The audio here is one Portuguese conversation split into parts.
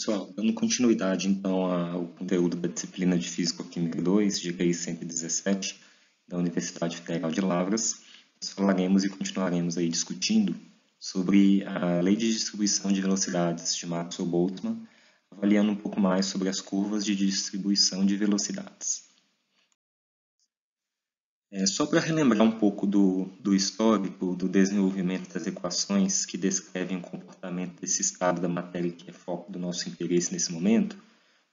Pessoal, dando continuidade então ao conteúdo da disciplina de Físico-Química 2, de GI 117, da Universidade Federal de Lavras, nós falaremos e continuaremos aí discutindo sobre a lei de distribuição de velocidades de Maxwell-Boltzmann, avaliando um pouco mais sobre as curvas de distribuição de velocidades. Só para relembrar um pouco do histórico do desenvolvimento das equações que descrevem o comportamento desse estado da matéria que é foco do nosso interesse nesse momento,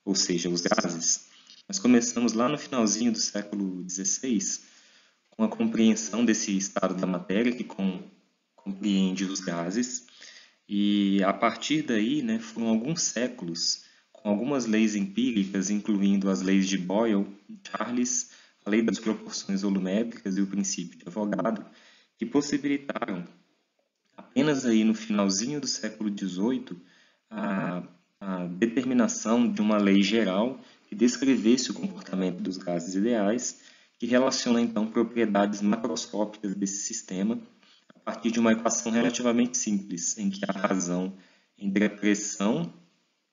ou seja, os gases, nós começamos lá no finalzinho do século XVI com a compreensão desse estado da matéria que compreende os gases, e a partir daí foram alguns séculos com algumas leis empíricas, incluindo as leis de Boyle, Charles, a lei das proporções volumétricas e o princípio de Avogadro, que possibilitaram, apenas aí no finalzinho do século XVIII, a determinação de uma lei geral que descrevesse o comportamento dos gases ideais, que relaciona então propriedades macroscópicas desse sistema a partir de uma equação relativamente simples, em que a razão entre a pressão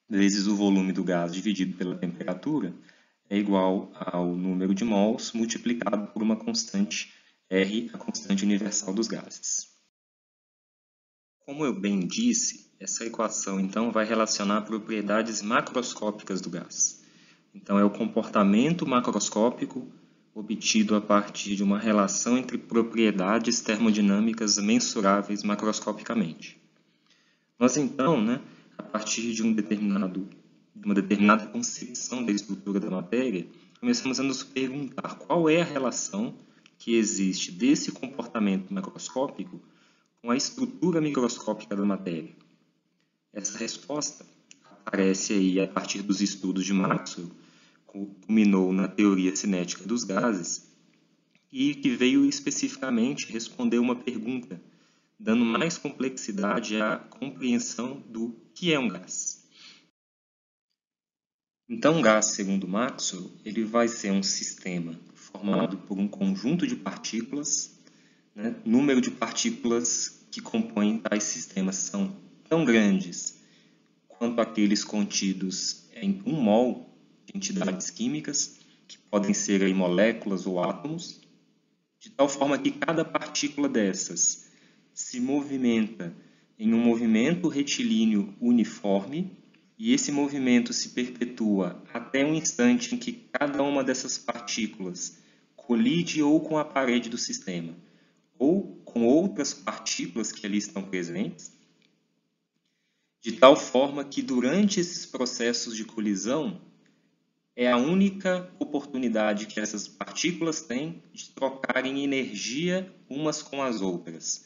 vezes o volume do gás dividido pela temperatura é igual ao número de mols multiplicado por uma constante R, a constante universal dos gases. Como eu bem disse, essa equação então vai relacionar propriedades macroscópicas do gás. Então é o comportamento macroscópico obtido a partir de uma relação entre propriedades termodinâmicas mensuráveis macroscopicamente. Nós então, a partir de uma determinada concepção da estrutura da matéria, começamos a nos perguntar qual é a relação que existe desse comportamento macroscópico com a estrutura microscópica da matéria. Essa resposta aparece aí a partir dos estudos de Maxwell, culminou na teoria cinética dos gases, e que veio especificamente responder uma pergunta, dando mais complexidade à compreensão do que é um gás. Então, um gás, segundo Maxwell, ele vai ser um sistema formado por um conjunto de partículas. Número de partículas que compõem tais sistemas são tão grandes quanto aqueles contidos em 1 mol de entidades químicas, que podem ser aí moléculas ou átomos, de tal forma que cada partícula dessas se movimenta em um movimento retilíneo uniforme, e esse movimento se perpetua até um instante em que cada uma dessas partículas colide ou com a parede do sistema, ou com outras partículas que ali estão presentes, de tal forma que durante esses processos de colisão é a única oportunidade que essas partículas têm de trocarem energia umas com as outras.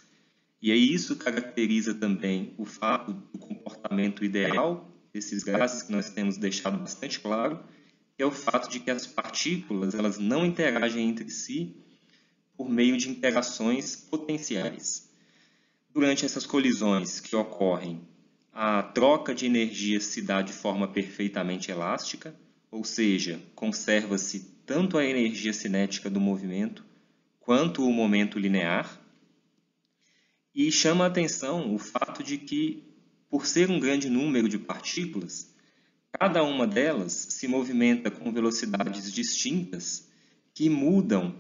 E aí isso caracteriza também o fato do comportamento ideal desses gases, que nós temos deixado bastante claro, que é o fato de que as partículas elas não interagem entre si por meio de interações potenciais. Durante essas colisões que ocorrem, a troca de energia se dá de forma perfeitamente elástica, ou seja, conserva-se tanto a energia cinética do movimento quanto o momento linear. E chama a atenção o fato de que, por ser um grande número de partículas, cada uma delas se movimenta com velocidades distintas que mudam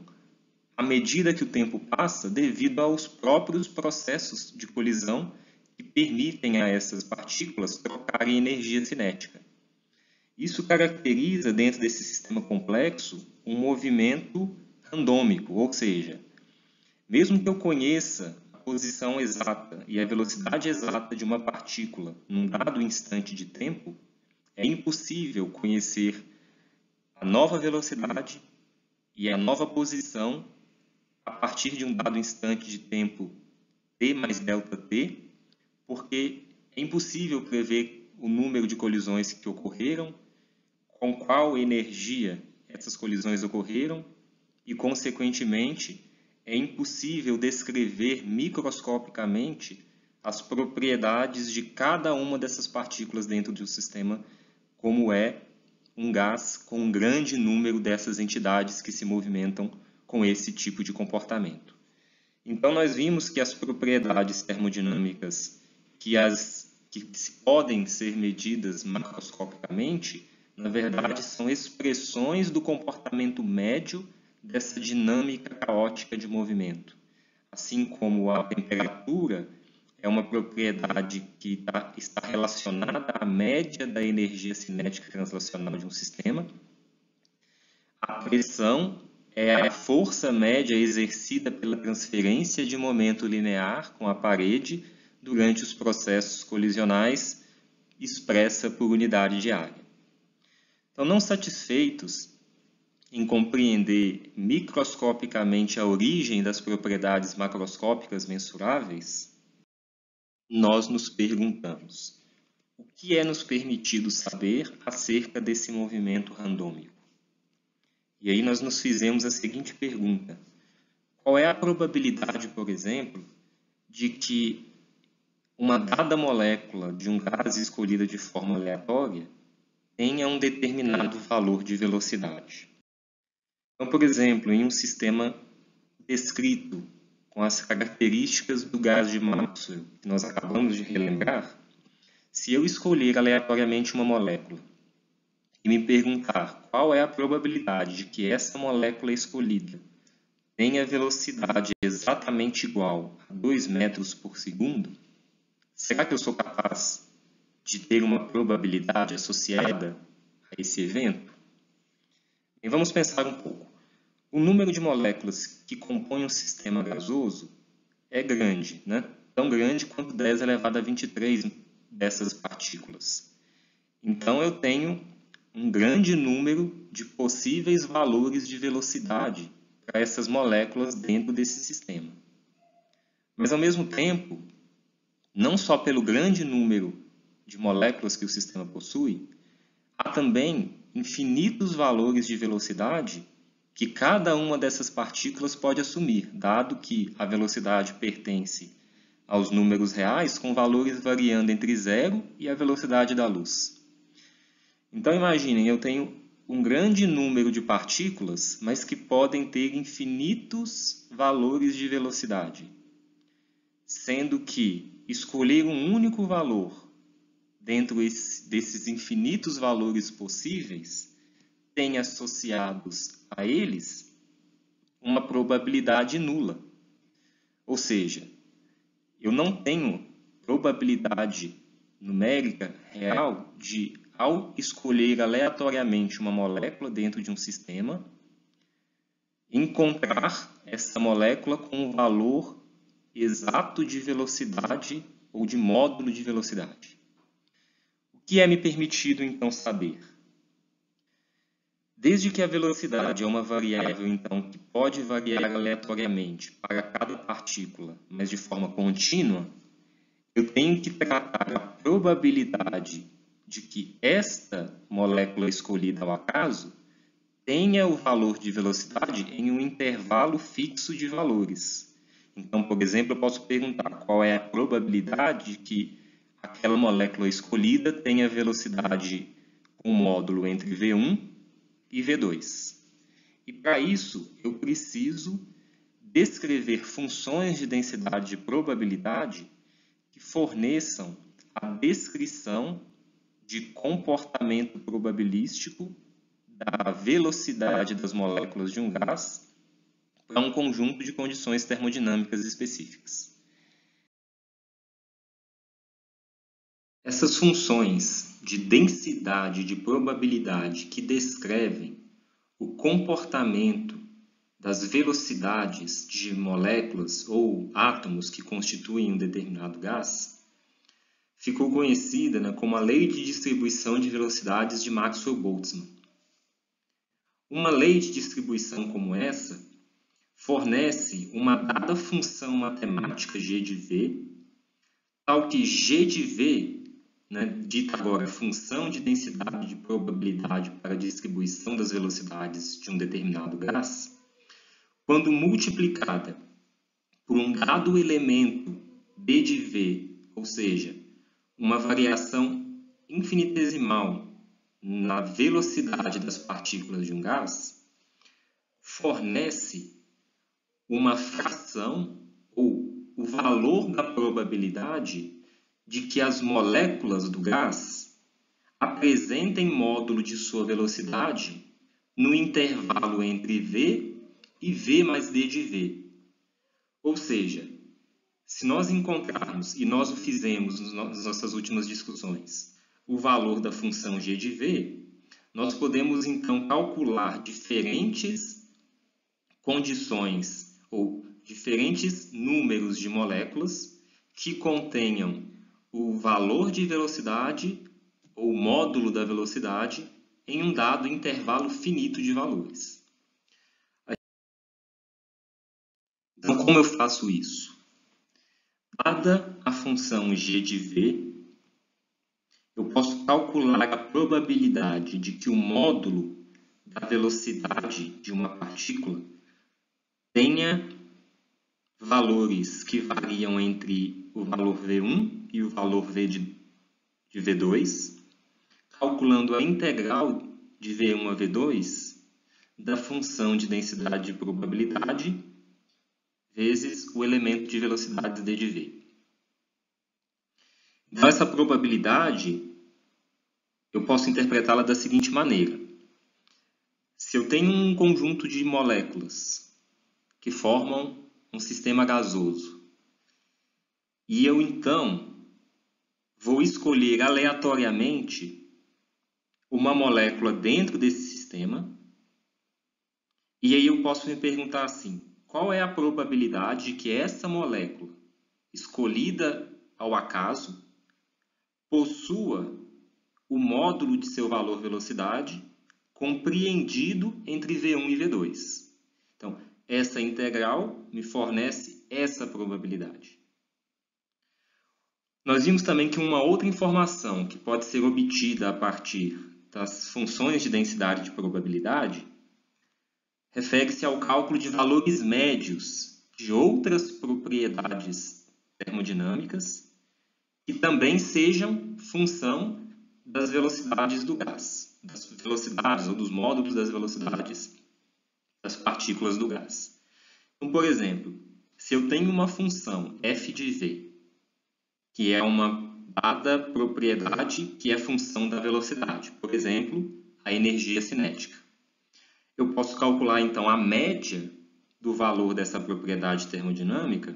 à medida que o tempo passa devido aos próprios processos de colisão que permitem a essas partículas trocarem energia cinética. Isso caracteriza, dentro desse sistema complexo, um movimento randômico, ou seja, mesmo que eu conheça a posição exata e a velocidade exata de uma partícula num dado instante de tempo, é impossível conhecer a nova velocidade e a nova posição a partir de um dado instante de tempo t mais ΔT, porque é impossível prever o número de colisões que ocorreram, com qual energia essas colisões ocorreram e, consequentemente, é impossível descrever microscopicamente as propriedades de cada uma dessas partículas dentro de um sistema, como é um gás com um grande número dessas entidades que se movimentam com esse tipo de comportamento. Então, nós vimos que as propriedades termodinâmicas que as que podem ser medidas macroscopicamente, na verdade, são expressões do comportamento médio dessa dinâmica caótica de movimento. Assim como a temperatura é uma propriedade que está relacionada à média da energia cinética translacional de um sistema, a pressão é a força média exercida pela transferência de momento linear com a parede durante os processos colisionais, expressa por unidade de área. Então, não satisfeitos em compreender microscopicamente a origem das propriedades macroscópicas mensuráveis, nós nos perguntamos: o que é nos permitido saber acerca desse movimento randômico? E aí nós nos fizemos a seguinte pergunta: qual é a probabilidade, por exemplo, de que uma dada molécula de um gás escolhida de forma aleatória tenha um determinado valor de velocidade? Então, por exemplo, em um sistema descrito com as características do gás de Maxwell, que nós acabamos de relembrar, se eu escolher aleatoriamente uma molécula e me perguntar qual é a probabilidade de que essa molécula escolhida tenha velocidade exatamente igual a 2 metros por segundo, será que eu sou capaz de ter uma probabilidade associada a esse evento? E vamos pensar um pouco. O número de moléculas que compõem um sistema gasoso é grande, né? Tão grande quanto 10 elevado a 23 dessas partículas. Então, eu tenho um grande número de possíveis valores de velocidade para essas moléculas dentro desse sistema. Mas, ao mesmo tempo, não só pelo grande número de moléculas que o sistema possui, há também infinitos valores de velocidade que cada uma dessas partículas pode assumir, dado que a velocidade pertence aos números reais com valores variando entre 0 e a velocidade da luz. Então, imaginem, eu tenho um grande número de partículas, mas que podem ter infinitos valores de velocidade, sendo que escolher um único valor dentro desses infinitos valores possíveis tem associados a eles uma probabilidade nula. Ou seja, eu não tenho probabilidade numérica real de, ao escolher aleatoriamente uma molécula dentro de um sistema, encontrar essa molécula com um valor exato de velocidade ou de módulo de velocidade. O que é me permitido, então, saber? Desde que a velocidade é uma variável, então, que pode variar aleatoriamente para cada partícula, mas de forma contínua, eu tenho que tratar a probabilidade de que esta molécula escolhida ao acaso tenha o valor de velocidade em um intervalo fixo de valores. Então, por exemplo, eu posso perguntar qual é a probabilidade de que aquela molécula escolhida tenha velocidade com módulo entre V1 e V2. E para isso, eu preciso descrever funções de densidade de probabilidade que forneçam a descrição de comportamento probabilístico da velocidade das moléculas de um gás para um conjunto de condições termodinâmicas específicas. Essas funções de densidade de probabilidade que descrevem o comportamento das velocidades de moléculas ou átomos que constituem um determinado gás ficou conhecida como a Lei de Distribuição de Velocidades de Maxwell-Boltzmann. Uma lei de distribuição como essa fornece uma dada função matemática g de v, tal que g de v, dita agora função de densidade de probabilidade para a distribuição das velocidades de um determinado gás, quando multiplicada por um dado elemento b de v, ou seja, uma variação infinitesimal na velocidade das partículas de um gás, fornece uma fração ou o valor da probabilidade de que as moléculas do gás apresentem módulo de sua velocidade no intervalo entre v e v mais d de v. Ou seja, se nós encontrarmos, e nós o fizemos nas nossas últimas discussões, o valor da função g de v, nós podemos então calcular diferentes condições ou diferentes números de moléculas que contenham o valor de velocidade ou módulo da velocidade em um dado intervalo finito de valores. Então, como eu faço isso? Dada a função g de v, eu posso calcular a probabilidade de que o módulo da velocidade de uma partícula tenha valores que variam entre o valor v1 e o valor v de v2, calculando a integral de v1 a v2 da função de densidade de probabilidade vezes o elemento de velocidade d de v. Então, essa probabilidade, eu posso interpretá-la da seguinte maneira. Se eu tenho um conjunto de moléculas que formam um sistema gasoso, e eu, então, vou escolher aleatoriamente uma molécula dentro desse sistema, e aí eu posso me perguntar assim, qual é a probabilidade de que essa molécula, escolhida ao acaso, possua o módulo de seu valor velocidade compreendido entre V1 e V2. Então, essa integral me fornece essa probabilidade. Nós vimos também que uma outra informação que pode ser obtida a partir das funções de densidade de probabilidade refere-se ao cálculo de valores médios de outras propriedades termodinâmicas que também sejam função das velocidades do gás, das velocidades ou dos módulos das velocidades das partículas do gás. Então, por exemplo, se eu tenho uma função f de v, que é uma dada propriedade que é função da velocidade, por exemplo, a energia cinética, eu posso calcular então a média do valor dessa propriedade termodinâmica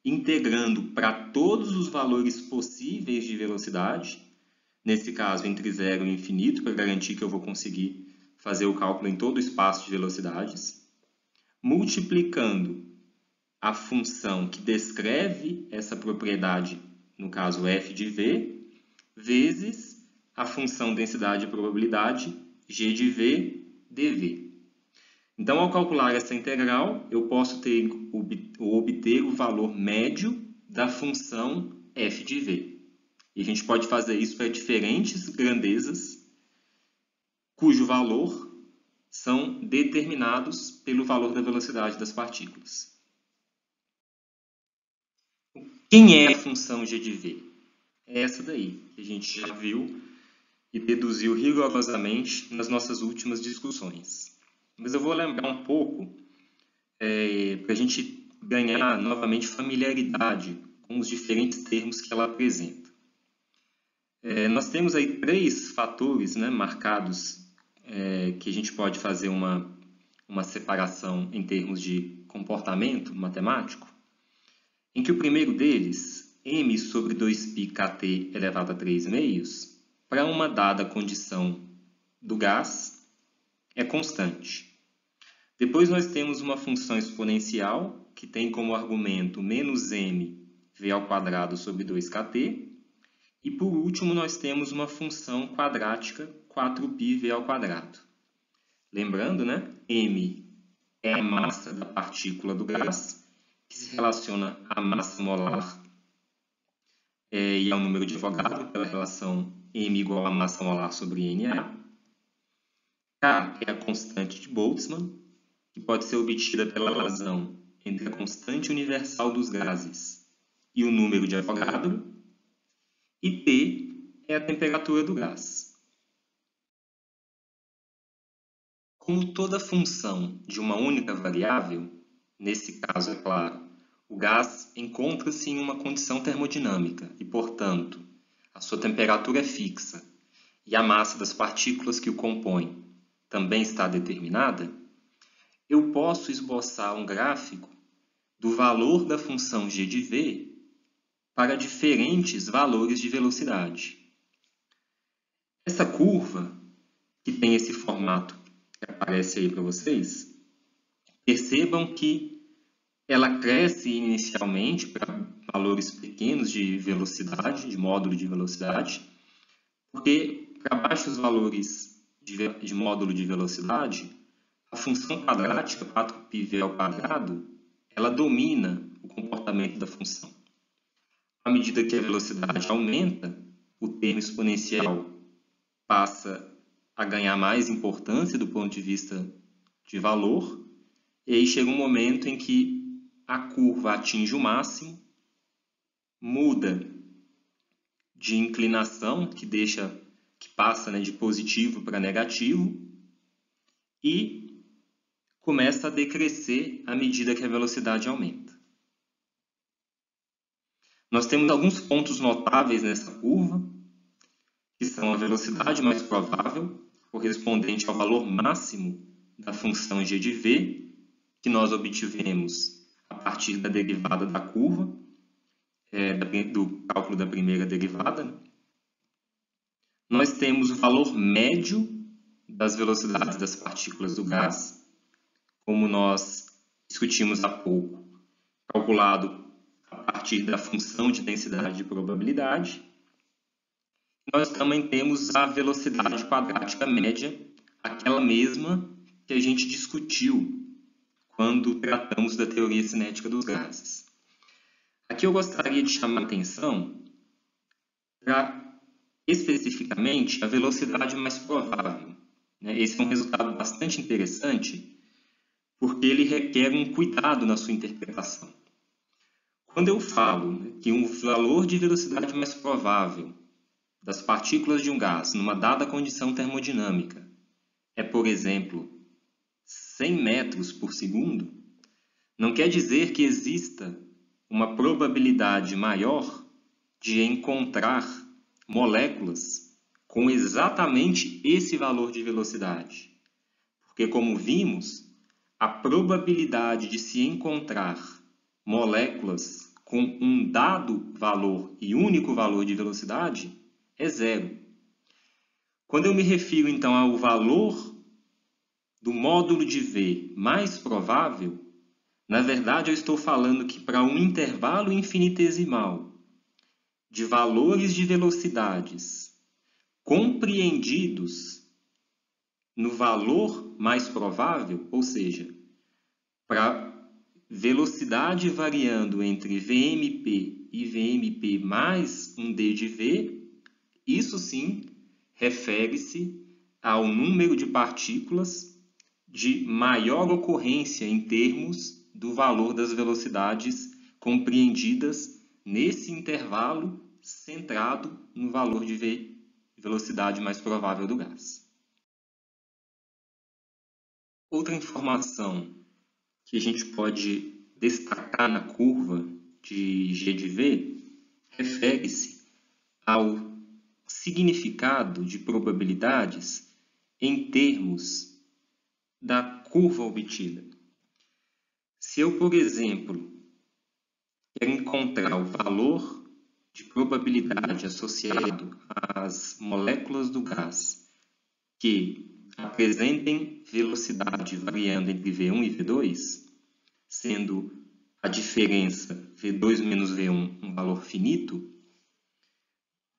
integrando para todos os valores possíveis de velocidade, nesse caso entre 0 e infinito, para garantir que eu vou conseguir fazer o cálculo em todo o espaço de velocidades, multiplicando a função que descreve essa propriedade, no caso f de v, vezes a função densidade e probabilidade g de v dv. Então, ao calcular essa integral, eu posso obter o valor médio da função f de v. E a gente pode fazer isso para diferentes grandezas, cujo valor são determinados pelo valor da velocidade das partículas. Quem é a função g de v? É essa daí, que a gente já viu e deduziu rigorosamente nas nossas últimas discussões. Mas eu vou lembrar um pouco para a gente ganhar novamente familiaridade com os diferentes termos que ela apresenta. Nós temos aí 3 fatores, né, marcados que a gente pode fazer uma separação em termos de comportamento matemático, em que o primeiro deles, m sobre 2π kt elevado a 3 meios, para uma dada condição do gás, é constante. Depois nós temos uma função exponencial, que tem como argumento menos m v ao quadrado sobre 2kt. E por último nós temos uma função quadrática 4π v ao quadrado. Lembrando, né? M é a massa da partícula do gás, que se relaciona à massa molar e ao número de Avogadro, pela relação m igual a massa molar sobre Na. K é a constante de Boltzmann, que pode ser obtida pela relação entre a constante universal dos gases e o número de Avogadro. E T é a temperatura do gás. Como toda função de uma única variável, nesse caso, é claro, o gás encontra-se em uma condição termodinâmica e, portanto, a sua temperatura é fixa e a massa das partículas que o compõem também está determinada, eu posso esboçar um gráfico do valor da função g de v para diferentes valores de velocidade. Essa curva, que tem esse formato que aparece aí para vocês, percebam que ela cresce inicialmente para valores pequenos de velocidade, de módulo de velocidade, porque para baixos valores de módulo de velocidade, a função quadrática, 4πv ao quadrado, ela domina o comportamento da função. À medida que a velocidade aumenta, o termo exponencial passa a ganhar mais importância do ponto de vista de valor, e aí chega um momento em que a curva atinge o máximo, muda de inclinação, que passa, né, de positivo para negativo, e começa a decrescer à medida que a velocidade aumenta. Nós temos alguns pontos notáveis nessa curva, que são a velocidade mais provável, correspondente ao valor máximo da função g de v, que nós obtivemos a partir da derivada da curva, do cálculo da primeira derivada. Nós temos o valor médio das velocidades das partículas do gás, como nós discutimos há pouco, calculado a partir da função de densidade de probabilidade. Nós também temos a velocidade quadrática média, aquela mesma que a gente discutiu quando tratamos da teoria cinética dos gases. Aqui eu gostaria de chamar a atenção para, especificamente, a velocidade mais provável. Esse é um resultado bastante interessante, porque ele requer um cuidado na sua interpretação. Quando eu falo que um valor de velocidade mais provável das partículas de um gás numa dada condição termodinâmica é, por exemplo, 100 metros por segundo, não quer dizer que exista uma probabilidade maior de encontrar moléculas com exatamente esse valor de velocidade. Porque, como vimos, a probabilidade de se encontrar moléculas com um dado valor e único valor de velocidade é zero. Quando eu me refiro, então, ao valor do módulo de V mais provável, na verdade eu estou falando que para um intervalo infinitesimal de valores de velocidades compreendidos no valor mais provável, ou seja, para velocidade variando entre VMP e VMP mais um d de V, isso sim refere-se ao número de partículas de maior ocorrência em termos do valor das velocidades compreendidas nesse intervalo centrado no valor de V, velocidade mais provável do gás. Outra informação que a gente pode destacar na curva de G de V refere-se ao significado de probabilidades em termos da curva obtida. Se eu, por exemplo, quero encontrar o valor de probabilidade associado às moléculas do gás que apresentem velocidade variando entre V1 e V2, sendo a diferença V2 menos V1 um valor finito,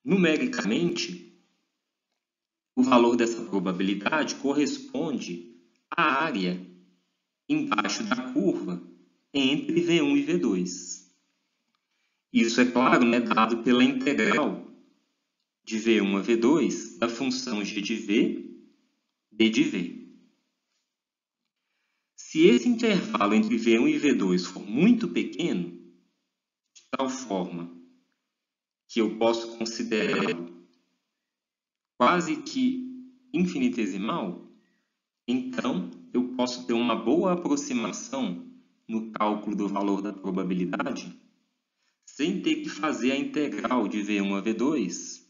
numericamente, o valor dessa probabilidade corresponde à área embaixo da curva entre V1 e V2. Isso, é claro, dado pela integral de V1 a V2 da função g de V, d de V. Se esse intervalo entre V1 e V2 for muito pequeno, de tal forma que eu posso considerá-lo quase que infinitesimal, então eu posso ter uma boa aproximação no cálculo do valor da probabilidade sem ter que fazer a integral de V1 a V2,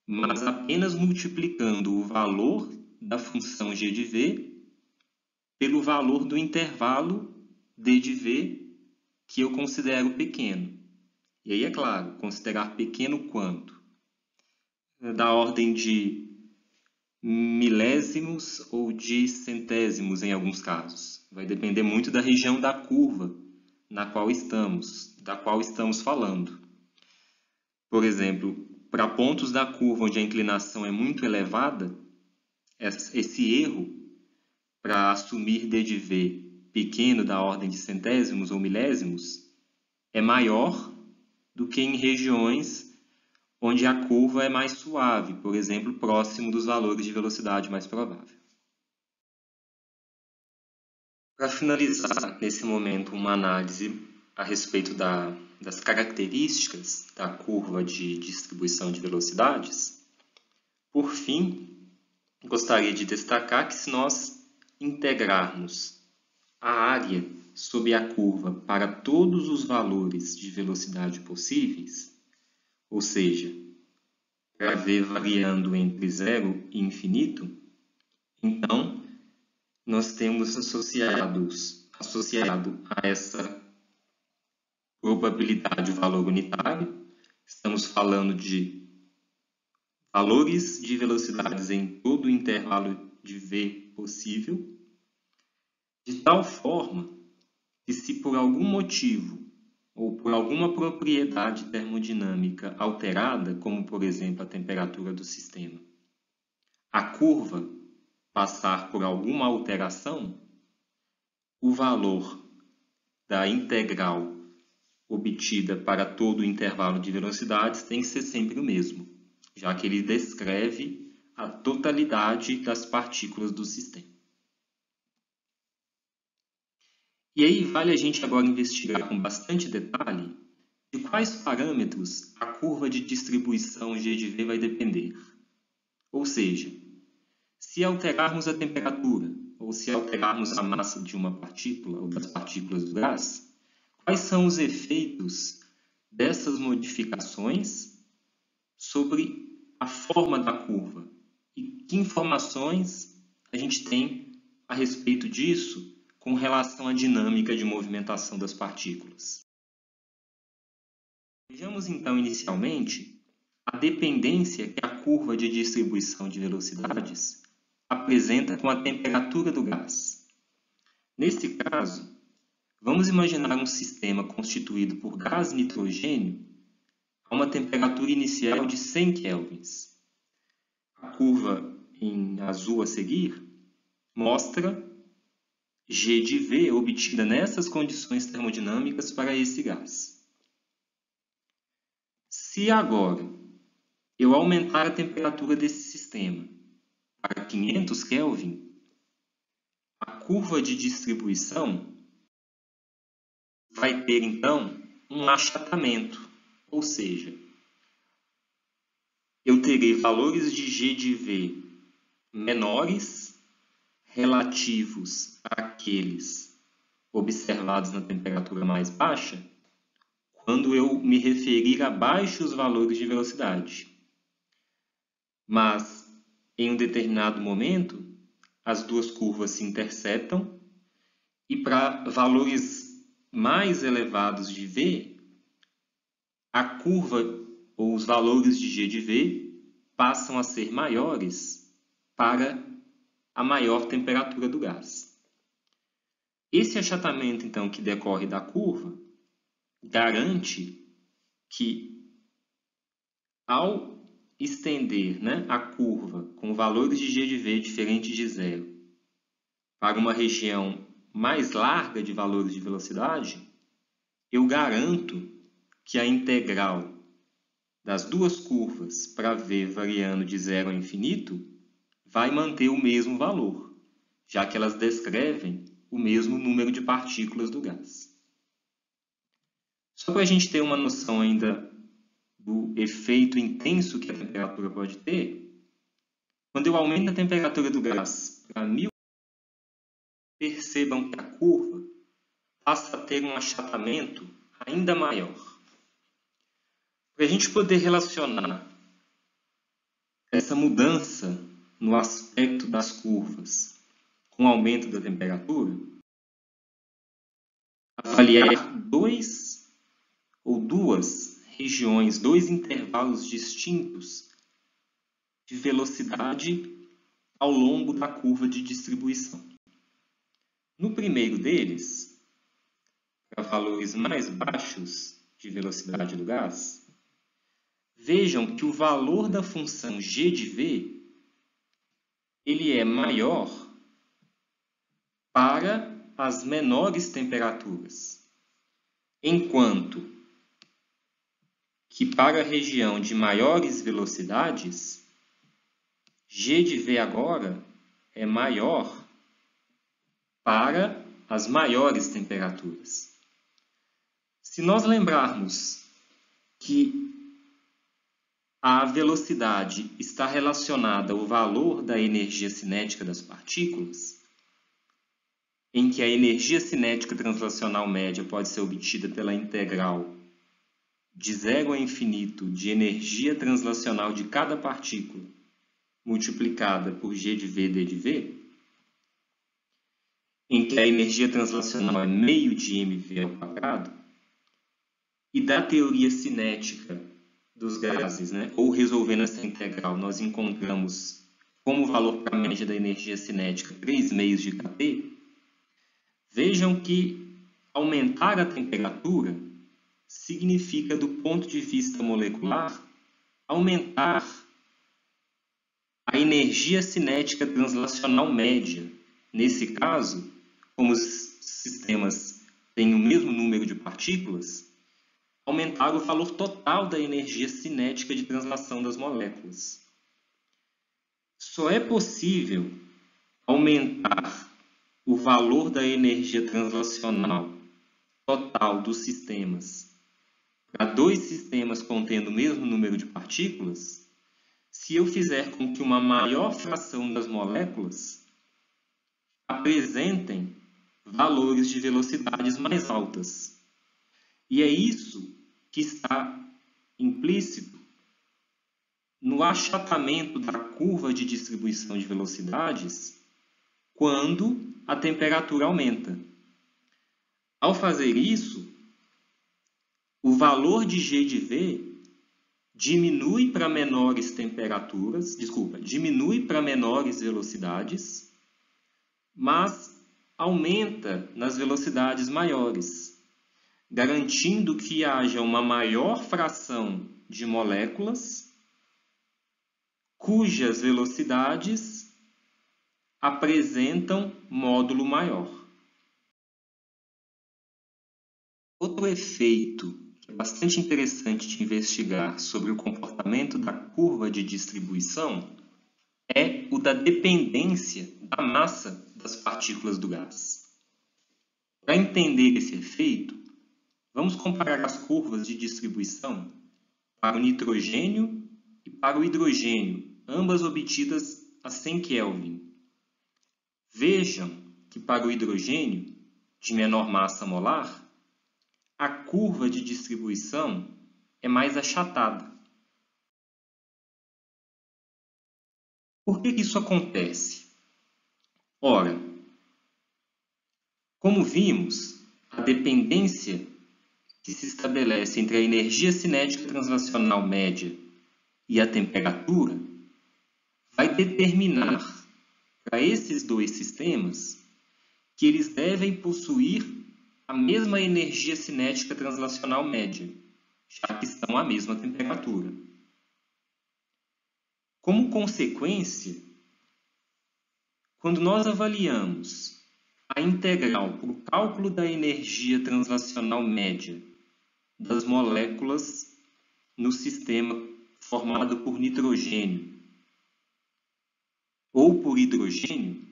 mas apenas multiplicando o valor da função g de v pelo valor do intervalo d de v que eu considero pequeno. E aí, é claro, considerar pequeno quanto? Da ordem de milésimos ou de centésimos em alguns casos. Vai depender muito da região da curva da qual estamos falando. Por exemplo, para pontos da curva onde a inclinação é muito elevada, esse erro para assumir d de v pequeno da ordem de centésimos ou milésimos é maior do que em regiões onde a curva é mais suave, por exemplo, próximo dos valores de velocidade mais provável. Para finalizar, nesse momento, uma análise a respeito das características da curva de distribuição de velocidades, por fim, gostaria de destacar que se nós integrarmos a área sob a curva para todos os valores de velocidade possíveis, ou seja, para v variando entre 0 e infinito, então nós temos associado a essa probabilidade o valor unitário. Estamos falando de valores de velocidades em todo o intervalo de v possível, de tal forma que se por algum motivo ou por alguma propriedade termodinâmica alterada, como por exemplo a temperatura do sistema, a curva passar por alguma alteração, o valor da integral obtida para todo o intervalo de velocidades tem que ser sempre o mesmo, já que ele descreve a totalidade das partículas do sistema. E aí vale a gente agora investigar com bastante detalhe de quais parâmetros a curva de distribuição g de v vai depender. Ou seja, se alterarmos a temperatura ou se alterarmos a massa de uma partícula ou das partículas do gás, quais são os efeitos dessas modificações sobre a forma da curva? E que informações a gente tem a respeito disso com relação à dinâmica de movimentação das partículas? Vejamos então inicialmente a dependência que a curva de distribuição de velocidades apresenta com a temperatura do gás. Nesse caso, vamos imaginar um sistema constituído por gás nitrogênio a uma temperatura inicial de 100 kelvins. A curva em azul a seguir mostra g de v obtida nessas condições termodinâmicas para esse gás. Se agora eu aumentar a temperatura desse sistema para 500 Kelvin, a curva de distribuição vai ter, então, um achatamento, ou seja, eu terei valores de g de v menores relativos àqueles observados na temperatura mais baixa, quando eu me referir a baixos valores de velocidade. Mas, em um determinado momento, as duas curvas se interceptam e para valores mais elevados de v, a curva ou os valores de g de v passam a ser maiores para a maior temperatura do gás. Esse achatamento, então, que decorre da curva, garante que, ao estender a curva com valores de g de v diferentes de zero para uma região mais larga de valores de velocidade, eu garanto que a integral das duas curvas para v variando de zero a infinito vai manter o mesmo valor, já que elas descrevem o mesmo número de partículas do gás. Só para a gente ter uma noção ainda do efeito intenso que a temperatura pode ter, quando eu aumento a temperatura do gás para 1000, percebam que a curva passa a ter um achatamento ainda maior. Para a gente poder relacionar essa mudança no aspecto das curvas com o aumento da temperatura, avaliar duas regiões, dois intervalos distintos de velocidade ao longo da curva de distribuição. No primeiro deles, para valores mais baixos de velocidade do gás, vejam que o valor da função g de v ele é maior para as menores temperaturas, enquanto que para a região de maiores velocidades, g de v agora é maior para as maiores temperaturas. Se nós lembrarmos que a velocidade está relacionada ao valor da energia cinética das partículas, em que a energia cinética translacional média pode ser obtida pela integral de 0 a infinito de energia translacional de cada partícula multiplicada por g de v d de v, em que a energia translacional é meio de mv ao quadrado, e da teoria cinética dos gases, ou resolvendo essa integral, nós encontramos como valor para a média da energia cinética 3 meios de kT, vejam que aumentar a temperatura significa, do ponto de vista molecular, aumentar a energia cinética translacional média. Nesse caso, como os sistemas têm o mesmo número de partículas, aumentar o valor total da energia cinética de translação das moléculas. Só é possível aumentar o valor da energia translacional total dos sistemas para dois sistemas contendo o mesmo número de partículas se eu fizer com que uma maior fração das moléculas apresentem valores de velocidades mais altas. E é isso que está implícito no achatamento da curva de distribuição de velocidades quando a temperatura aumenta. Ao fazer isso, o valor de g de v diminui para menores temperaturas, diminui para menores velocidades, mas aumenta nas velocidades maiores, garantindo que haja uma maior fração de moléculas cujas velocidades apresentam módulo maior. Outro efeito que é bastante interessante de investigar sobre o comportamento da curva de distribuição é o da dependência da massa das partículas do gás. Para entender esse efeito, vamos comparar as curvas de distribuição para o nitrogênio e para o hidrogênio, ambas obtidas a 100 Kelvin. Vejam que para o hidrogênio de menor massa molar, a curva de distribuição é mais achatada. Por que isso acontece? Ora, como vimos, a dependência que se estabelece entre a energia cinética translacional média e a temperatura vai determinar para esses dois sistemas que eles devem possuir a mesma energia cinética translacional média, já que estão à mesma temperatura. Como consequência, quando nós avaliamos a integral para o cálculo da energia translacional média das moléculas no sistema formado por nitrogênio ou por hidrogênio,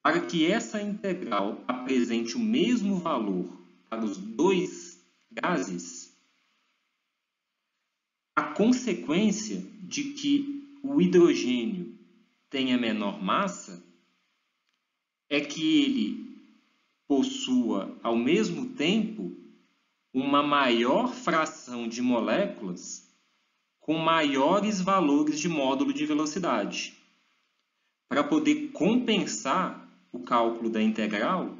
para que essa integral apresente o mesmo valor para os dois gases, a consequência de que o hidrogênio tenha menor massa é que ele possua, ao mesmo tempo, uma maior fração de moléculas com maiores valores de módulo de velocidade, para poder compensar o cálculo da integral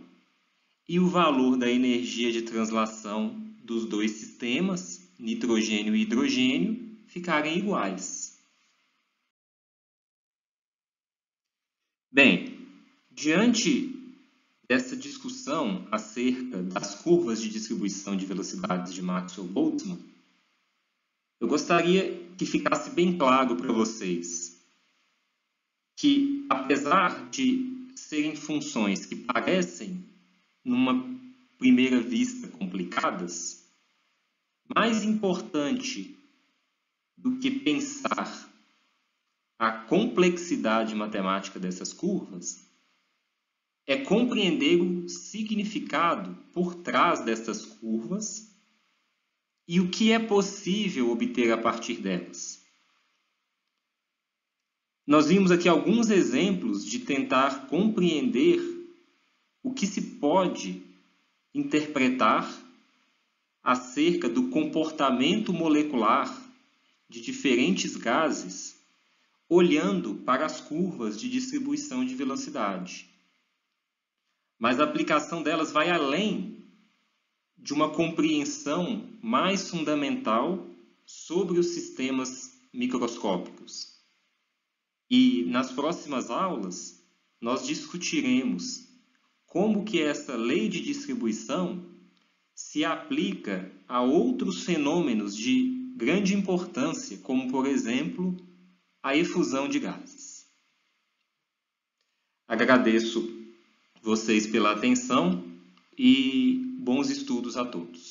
e o valor da energia de translação dos dois sistemas, nitrogênio e hidrogênio, ficarem iguais. Bem, diante dessa discussão acerca das curvas de distribuição de velocidades de Maxwell-Boltzmann, eu gostaria que ficasse bem claro para vocês que, apesar de serem funções que parecem, numa primeira vista, complicadas, mais importante do que pensar a complexidade matemática dessas curvas é compreender o significado por trás dessas curvas e o que é possível obter a partir delas. Nós vimos aqui alguns exemplos de tentar compreender o que se pode interpretar acerca do comportamento molecular de diferentes gases, olhando para as curvas de distribuição de velocidade. Mas a aplicação delas vai além de uma compreensão mais fundamental sobre os sistemas microscópicos. E nas próximas aulas, nós discutiremos como que essa lei de distribuição se aplica a outros fenômenos de grande importância, como, por exemplo, a efusão de gases. Agradeço vocês pela atenção e bons estudos a todos.